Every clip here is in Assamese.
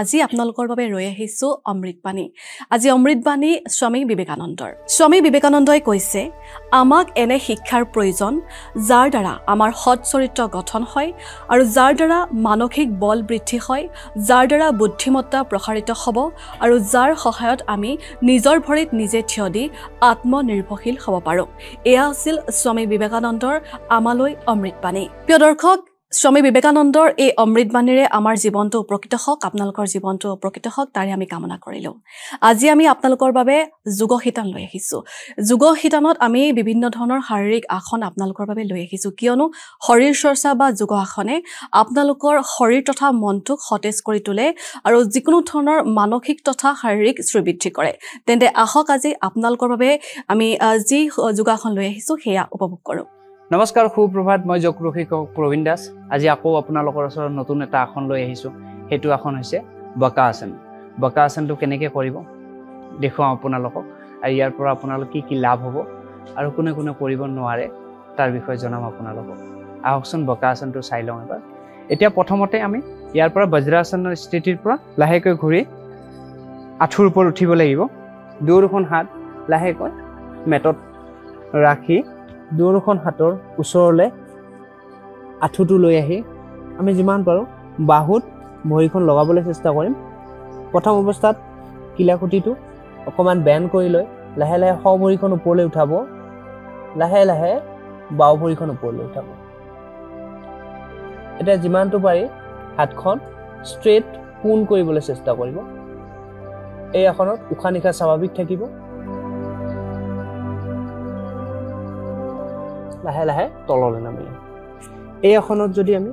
আজি আপোনালোকৰ বাবে ৰৈ আহিছো অমৃতবাণী আজি অমৃতবাণী স্বামী বিবেকানন্দৰ স্বামী বিবেকানন্দই কৈছে আমাক এনে শিক্ষাৰ প্ৰয়োজন যাৰ দ্বাৰা আমাৰ সৎ চৰিত্ৰ গঠন হয় আৰু যাৰ দ্বাৰা মানসিক বল বৃদ্ধি হয় যাৰ দ্বাৰা বুদ্ধিমত্তা প্ৰসাৰিত হ'ব আৰু যাৰ সহায়ত আমি নিজৰ ভৰিত নিজে থিয় দি আত্মনিৰ্ভৰশীল হ'ব পাৰো এয়া আছিল স্বামী বিবেকানন্দৰ আমালৈ অমৃতবাণী প্ৰিয় দৰ্শক স্বামী বিবেকানন্দৰ এই অমৃতবাণীৰে আমাৰ জীৱনটো উপকৃত হওক আপোনালোকৰ জীৱনটো উপকৃত হওক তাৰে আমি কামনা কৰিলো আজি আমি আপোনালোকৰ বাবে যোগ শিতান লৈ আহিছো যোগ শিতানত আমি বিভিন্ন ধৰণৰ শাৰীৰিক আসন আপোনালোকৰ বাবে লৈ আহিছো কিয়নো শৰীৰ চৰ্চা বা যোগ আসনে আপোনালোকৰ শৰীৰ তথা মনটোক সতেজ কৰি তোলে আৰু যিকোনো ধৰণৰ মানসিক তথা শাৰীৰিক শ্ৰীবৃদ্ধি কৰে তেন্তে আহক আজি আপোনালোকৰ বাবে আমি যি যোগাসন লৈ আহিছো সেয়া উপভোগ কৰো নমস্কাৰ সুপ্ৰভাত মই যোগ প্ৰশিক্ষক প্ৰবীণ দাস আজি আকৌ আপোনালোকৰ ওচৰত নতুন এটা আসন লৈ আহিছো হেতু আসন হৈছে বকাসন বকাসনটো কেনেকৈ কৰিব দেখুৱাম আপোনালোকক আৰু ইয়াৰ পৰা আপোনালোক কি লাভ হ'ব আৰু কোনে কোনে কৰিব নোৱাৰে তাৰ বিষয়ে জনাম আপোনালোকক আহকচোন বকাসনটো চাই লওঁ এবাৰ এতিয়া প্ৰথমতে আমি ইয়াৰ পৰা বজ্ৰাসনৰ স্থিতিৰ পৰা লাহেকৈ ঘূৰি আঁঠুৰ ওপৰত উঠিব লাগিব দুয়োখন হাত লাহেকৈ মেটত ৰাখি দুয়োখন হাতৰ ওচৰলৈ আঁঠুটো লৈ আহি আমি যিমান পাৰোঁ বাহুত ভৰিখন লগাবলৈ চেষ্টা কৰিম প্ৰথম অৱস্থাত কিলাকুটিটো অকণমান বেণ্ড কৰি লৈ লাহে লাহে সোঁ ভৰিখন ওপৰলৈ উঠাব লাহে লাহে বাওঁ ভৰিখন ওপৰলৈ উঠাব এতিয়া যিমানটো পাৰি হাতখন ষ্ট্ৰেইট পোন কৰিবলৈ চেষ্টা কৰিব এই আসনত উশাহ নিশাহ স্বাভাৱিক থাকিব লাহে লাহে তললৈ নামি এই আসনত যদি আমি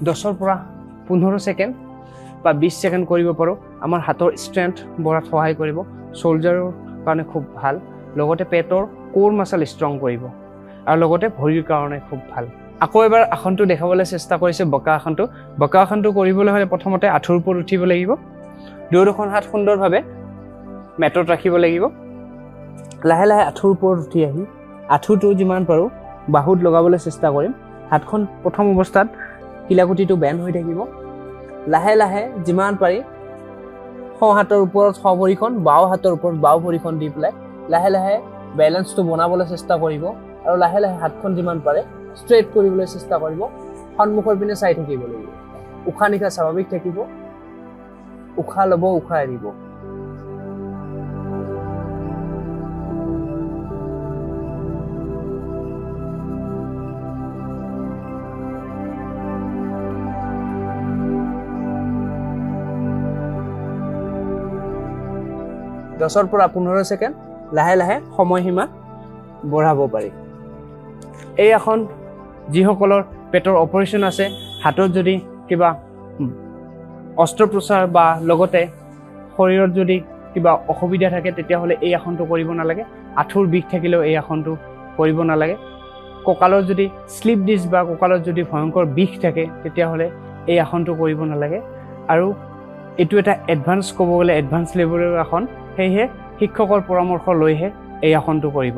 10 পৰা 15 ছেকেণ্ড বা 20 ছেকেণ্ড কৰিব পাৰোঁ আমাৰ হাতৰ ষ্ট্ৰেংথ বঢ়াত সহায় কৰিব শোল্ডাৰৰ কাৰণে খুব ভাল লগতে পেটৰ কোৰ মাসল ষ্ট্ৰং কৰিব আৰু লগতে ভৰিৰ কাৰণে খুব ভাল আকৌ এবাৰ আসনটো দেখাবলৈ চেষ্টা কৰিছে বকা আসনটো কৰিবলৈ হ'লে প্ৰথমতে আঁঠুৰ ওপৰত উঠিব লাগিব দুয়োখন হাত সুন্দৰভাৱে মেটত ৰাখিব লাগিব লাহে লাহে আঁঠুৰ ওপৰত উঠি আহি আঁঠুটো যিমান পাৰোঁ বাহুত লগাবলৈ চেষ্টা কৰিম হাতখন প্ৰথম অৱস্থাত কিলাকুটিটো বেণ্ড হৈ থাকিব লাহে লাহে যিমান পাৰি সোঁ হাতৰ ওপৰত সোঁ ভৰিখন বাওঁ হাতৰ ওপৰত বাওঁ ভৰিখন দি পেলাই লাহে লাহে বেলেঞ্চটো বনাবলৈ চেষ্টা কৰিব আৰু লাহে লাহে হাতখন যিমান পাৰে ষ্ট্ৰেইট কৰিবলৈ চেষ্টা কৰিব সন্মুখৰ পিনে চাই থাকিব লাগিব উশাহ নিশাহ স্বাভাৱিক থাকিব উশাহ ল'ব উশাহ এৰিব দহৰ পৰা 15 ছেকেণ্ড লাহে লাহে সময়সীমা বঢ়াব পাৰি এই আসন যিসকলৰ পেটৰ অপাৰেশ্যন আছে হাতত যদি কিবা অস্ত্ৰোপচাৰ বা লগতে শৰীৰত যদি কিবা অসুবিধা থাকে তেতিয়াহ'লে এই আসনটো কৰিব নালাগে আঁঠুৰ বিষ থাকিলেও এই আসনটো কৰিব নালাগে কঁকালৰ যদি স্লিপ ডিস্ক বা কঁকালত যদি ভয়ংকৰ বিষ থাকে তেতিয়াহ'লে এই আসনটো কৰিব নালাগে আৰু এইটো এটা এডভান্স ক'ব গ'লে এডভান্স লেভেলৰ আসন সেয়েহে শিক্ষকৰ পৰামৰ্শ লৈহে এই আসনটো কৰিব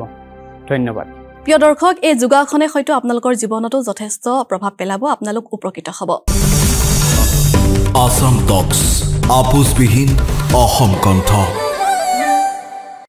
ধন্যবাদ প্ৰিয় দৰ্শক এই যোগাসনে হয়তো আপোনালোকৰ জীৱনতো যথেষ্ট প্ৰভাৱ পেলাব আপোনালোক উপকৃত হ'ব আসাম টক্স আপোচবিহীন অসম কণ্ঠ